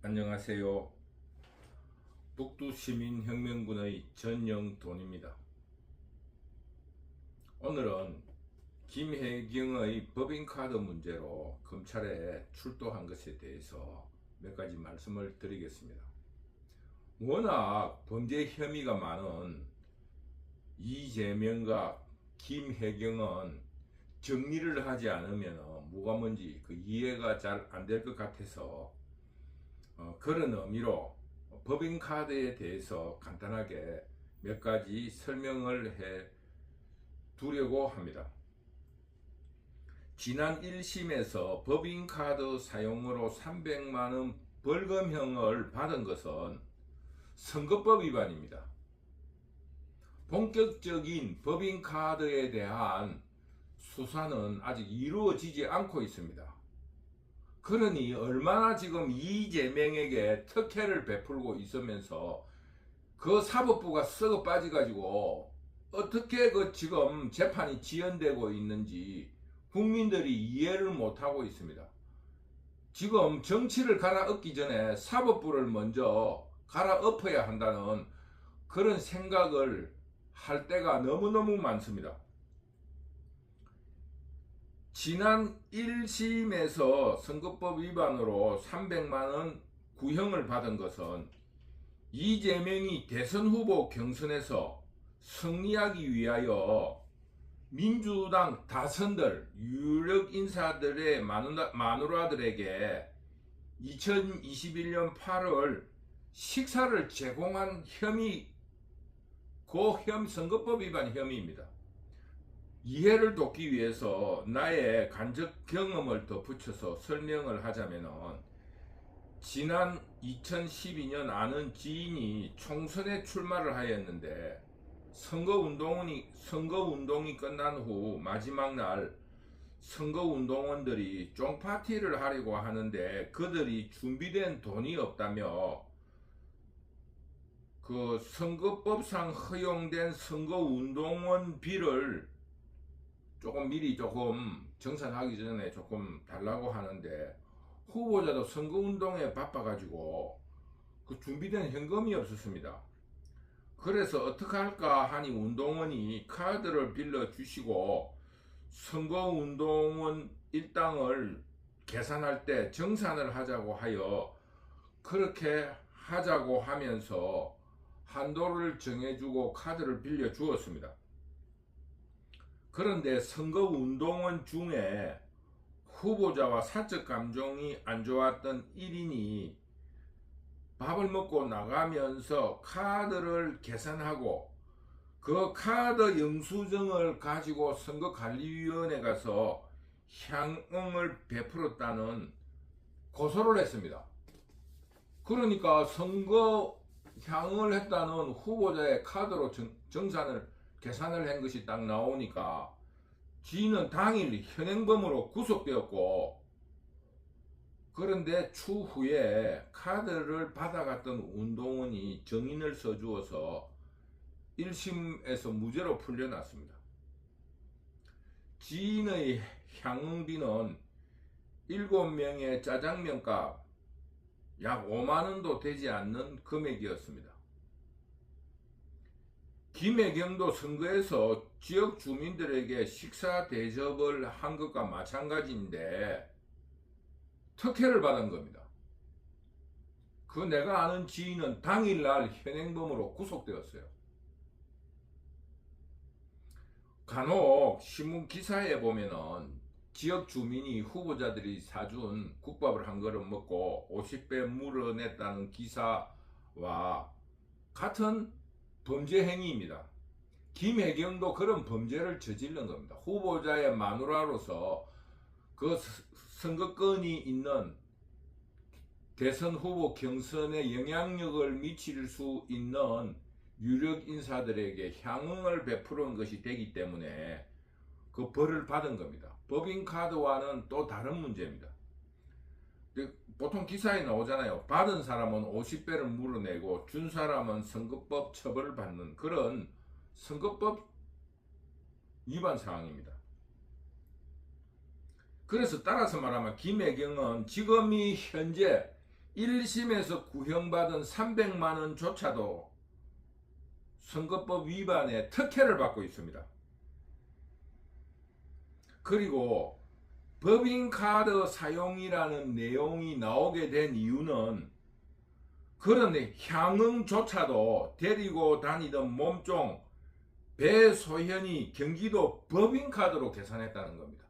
안녕하세요. 북두시민혁명군의 전영돈입니다. 오늘은 김혜경의 법인카드 문제로 검찰에 출두한 것에 대해서 몇 가지 말씀을 드리겠습니다. 워낙 범죄 혐의가 많은 이재명과 김혜경은 정리를 하지 않으면 뭐가 뭔지 이해가 잘 안 될 것 같아서 그런 의미로 법인카드에 대해서 간단하게 몇 가지 설명을 해 두려고 합니다. 지난 1심에서 법인카드 사용으로 300만원 벌금형을 받은 것은 선거법 위반입니다. 본격적인 법인카드에 대한 수사는 아직 이루어지지 않고 있습니다. 그러니 얼마나 지금 이재명에게 특혜를 베풀고 있으면서 그 사법부가 썩어 빠져가지고 어떻게 지금 재판이 지연되고 있는지 국민들이 이해를 못하고 있습니다. 지금 정치를 갈아엎기 전에 사법부를 먼저 갈아엎어야 한다는 그런 생각을 할 때가 너무너무 많습니다. 지난 1심에서 선거법 위반으로 300만원 구형을 받은 것은 이재명이 대선 후보 경선에서 승리하기 위하여 민주당 다선들 유력 인사들의 마누라들에게 2021년 8월 식사를 제공한 혐의, 선거법 위반 혐의입니다. 이해를 돕기 위해서 나의 간접 경험을 덧붙여서 설명을 하자면은, 지난 2012년 아는 지인이 총선에 출마를 하였는데 선거운동이 끝난 후 마지막 날 선거운동원들이 쫑파티를 하려고 하는데 그들이 준비된 돈이 없다며 그 선거법상 허용된 선거운동원비를 미리 정산하기 전에 조금 달라고 하는데, 후보자도 선거운동에 바빠가지고 그 준비된 현금이 없었습니다. 그래서 어떻게 할까 하니 운동원이 카드를 빌려주시고 선거운동원 일당을 계산할 때 정산을 하자고 하여 그렇게 하자고 하면서 한도를 정해주고 카드를 빌려주었습니다. 그런데 선거운동원 중에 후보자와 사적 감정이 안 좋았던 1인이 밥을 먹고 나가면서 카드를 계산하고 그 카드 영수증을 가지고 선거관리위원회 가서 향응을 베풀었다는 고소를 했습니다. 그러니까 선거 향응을 했다는 후보자의 카드로 계산을 한 것이 딱 나오니까 지인은 당일 현행범으로 구속되었고, 그런데 추후에 카드를 받아갔던 운동원이 정인을 써주어서 1심에서 무죄로 풀려났습니다. 지인의 향응비는 7명의 짜장면값 약 5만원도 되지 않는 금액이었습니다. 김혜경도 선거에서 지역 주민들에게 식사 대접을 한 것과 마찬가지인데 특혜를 받은 겁니다. 내가 아는 지인은 당일날 현행범으로 구속되었어요. 간혹 신문 기사에 보면은 지역 주민이 후보자들이 사준 국밥을 한 그릇 먹고 50배 물어냈다는 기사와 같은 범죄 행위입니다. 김혜경도 그런 범죄를 저지른 겁니다. 후보자의 마누라로서 그 선거권이 있는 대선 후보 경선에 영향력을 미칠 수 있는 유력 인사들에게 향응을 베푸는 것이 되기 때문에 그 벌을 받은 겁니다. 법인카드와는 또 다른 문제입니다. 보통 기사에 나오잖아요. 받은 사람은 50배를 물어내고 준 사람은 선거법 처벌을 받는 그런 선거법 위반 사항입니다. 그래서 따라서 말하면 김혜경은 지금이 현재 1심에서 구형받은 300만 원조차도 선거법 위반에 특혜를 받고 있습니다. 그리고 법인카드 사용이라는 내용이 나오게 된 이유는 그런 향응조차도 데리고 다니던 몸종 배소현이 경기도 법인카드로 계산했다는 겁니다.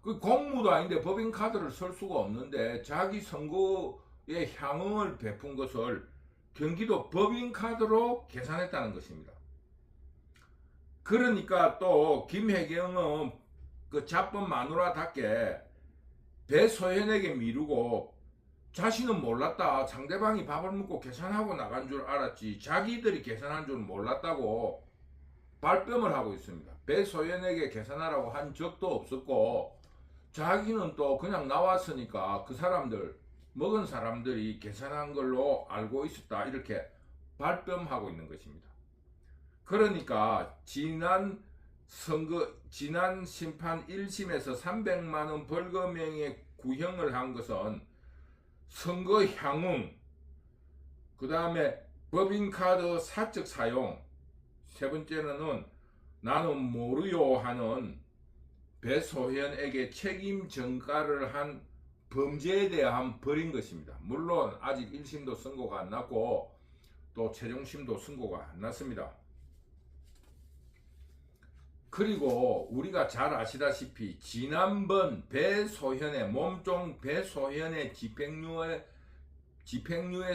그 공무도 아닌데 법인카드를 쓸 수가 없는데 자기 선거에 향응을 베푼 것을 경기도 법인카드로 계산했다는 것입니다. 그러니까 또 김혜경은 그 자법 마누라답게 배소현에게 미루고 자신은 몰랐다. 상대방이 밥을 먹고 계산하고 나간 줄 알았지 자기들이 계산한 줄 몰랐다고 발뺌을 하고 있습니다. 배소현에게 계산하라고 한 적도 없었고 자기는 또 그냥 나왔으니까 그 사람들 먹은 사람들이 계산한 걸로 알고 있었다 이렇게 발뺌하고 있는 것입니다. 그러니까 지난 심판 1심에서 300만 원 벌금형의 구형을 한 것은 선거 향응, 그 다음에 법인카드 사적 사용, 세 번째는 나는 모르요 하는 배소현에게 책임 전가를 한 범죄에 대한 벌인 것입니다. 물론 아직 1심도 선고가 안 났고 또 최종심도 선고가 안 났습니다. 그리고 우리가 잘 아시다시피 지난번 배소현의 몸종 배소현의 집행유예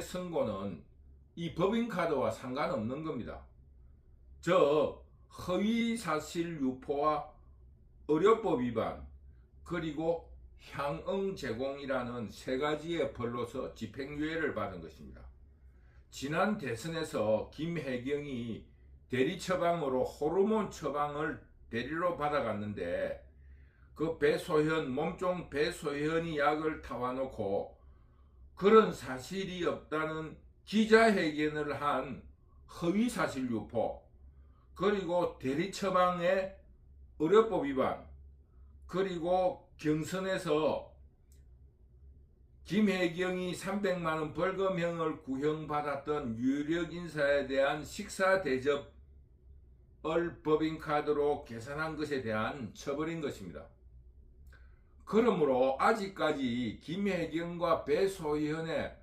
선고는 이 법인카드와 상관없는 겁니다. 저 허위사실 유포와 의료법 위반 그리고 향응 제공이라는 세 가지의 벌로서 집행유예를 받은 것입니다. 지난 대선에서 김혜경이 대리 처방으로 호르몬 처방을 대리로 받아갔는데 그 배소현 몸종 배소현이 약을 타와놓고 그런 사실이 없다는 기자회견을 한 허위사실 유포 그리고 대리 처방의 의료법 위반 그리고 경선에서 김혜경이 300만원 벌금형을 구형받았던 유력 인사에 대한 식사 대접을 법인카드로 계산한 것에 대한 처벌인 것입니다. 그러므로 아직까지 김혜경과 배소현의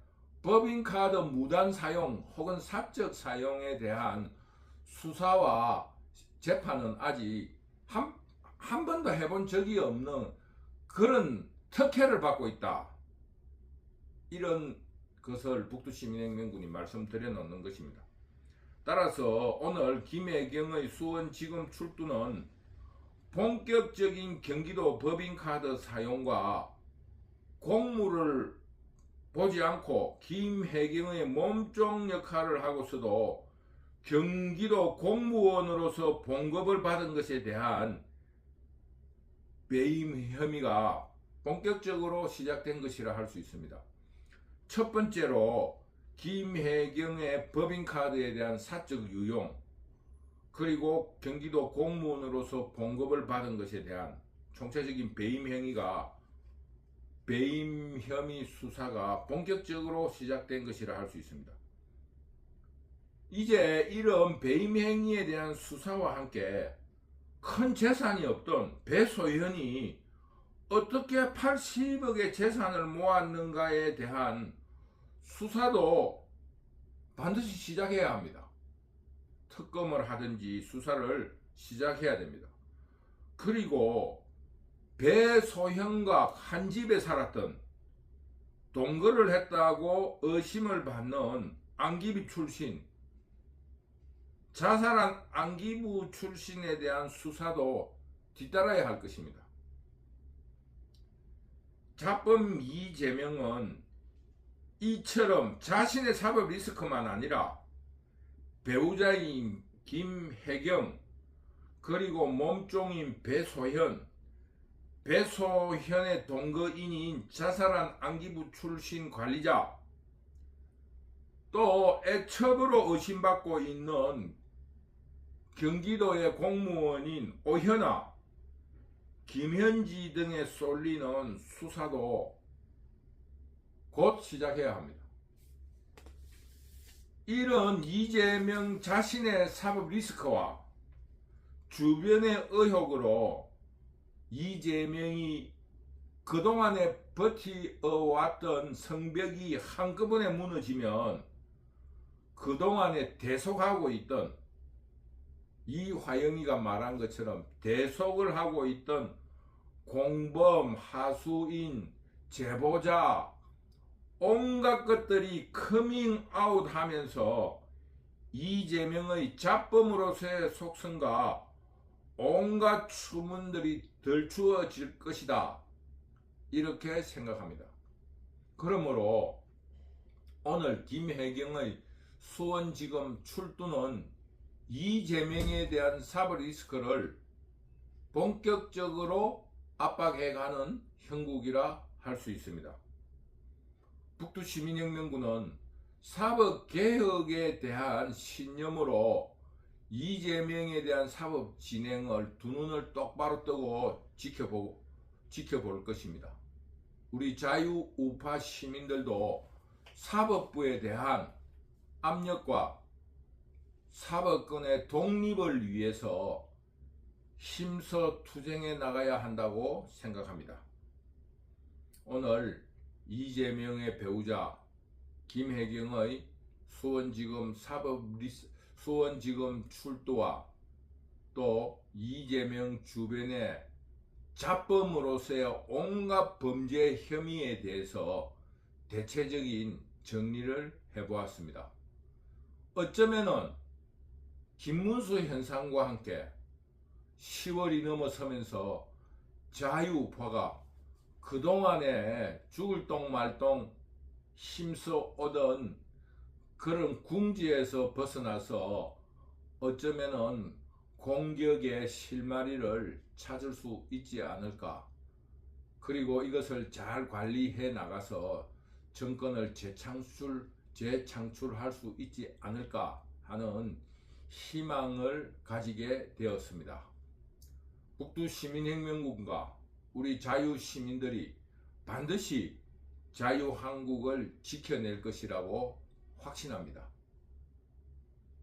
법인카드 무단 사용 혹은 사적 사용에 대한 수사와 재판은 아직 한 번도 해본 적이 없는 그런 특혜를 받고 있다. 이런 것을 북두시민혁명군이 말씀드려 놓는 것입니다. 따라서 오늘 김혜경의 수원지검 출두는 본격적인 경기도 법인카드 사용과 공무를 보지 않고 김혜경의 몸종 역할을 하고서도 경기도 공무원으로서 봉급을 받은 것에 대한 배임 혐의가 본격적으로 시작된 것이라 할 수 있습니다. 첫 번째로 김혜경의 법인카드에 대한 사적 유용 그리고 경기도 공무원으로서 봉급을 받은 것에 대한 총체적인 배임 행위가 배임 혐의 수사가 본격적으로 시작된 것이라 할 수 있습니다. 이제 이런 배임 행위에 대한 수사와 함께 큰 재산이 없던 배소현이 어떻게 80억의 재산을 모았는가에 대한 수사도 반드시 시작해야 합니다. 특검을 하든지 수사를 시작해야 됩니다. 그리고 배소현과 한 집에 살았던 동거를 했다고 의심을 받는 안기부 출신 자살한 안기부 출신에 대한 수사도 뒤따라야 할 것입니다. 자범 이재명은 이처럼 자신의 사법 리스크만 아니라 배우자인 김혜경 그리고 몸종인 배소현 배소현의 동거인인 자살한 안기부 출신 관리자 또 애첩으로 의심받고 있는 경기도의 공무원인 오현아 김현지 등에 쏠리는 수사도 곧 시작해야 합니다. 이런 이재명 자신의 사법 리스크와 주변의 의혹으로 이재명이 그동안에 버티어왔던 성벽이 한꺼번에 무너지면 그동안에 대속하고 있던 이화영이가 말한 것처럼 대속을 하고 있던 공범, 하수인, 제보자 온갖 것들이 커밍아웃 하면서 이재명의 잡범으로서의 속성과 온갖 추문들이 덜추어질 것이다, 이렇게 생각합니다. 그러므로 오늘 김혜경의 수원지검 출두는 이재명에 대한 사법 리스크를 본격적으로 압박해가는 형국이라 할 수 있습니다. 북두시민혁명군은 사법개혁에 대한 신념으로 이재명에 대한 사법 진행을 두 눈을 똑바로 뜨고 지켜볼 것입니다. 우리 자유우파 시민들도 사법부에 대한 압력과 사법권의 독립을 위해서 힘써 투쟁해 나가야 한다고 생각합니다. 오늘 이재명의 배우자 김혜경의 수원지검 출두와 또 이재명 주변의 잡범으로서의 온갖 범죄 혐의에 대해서 대체적인 정리를 해보았습니다. 어쩌면은 김문수 현상과 함께 10월이 넘어서면서 자유우파가 그동안에 죽을 똥 말똥 힘써 오던 그런 궁지에서 벗어나서 어쩌면은 공격의 실마리를 찾을 수 있지 않을까, 그리고 이것을 잘 관리해 나가서 정권을 재창출할 수 있지 않을까 하는 희망을 가지게 되었습니다. 북두시민혁명군과 우리 자유시민들이 반드시 자유한국을 지켜낼 것이라고 확신합니다.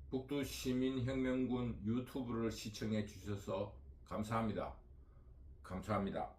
북두시민혁명군 유튜브를 시청해 주셔서 감사합니다. 감사합니다.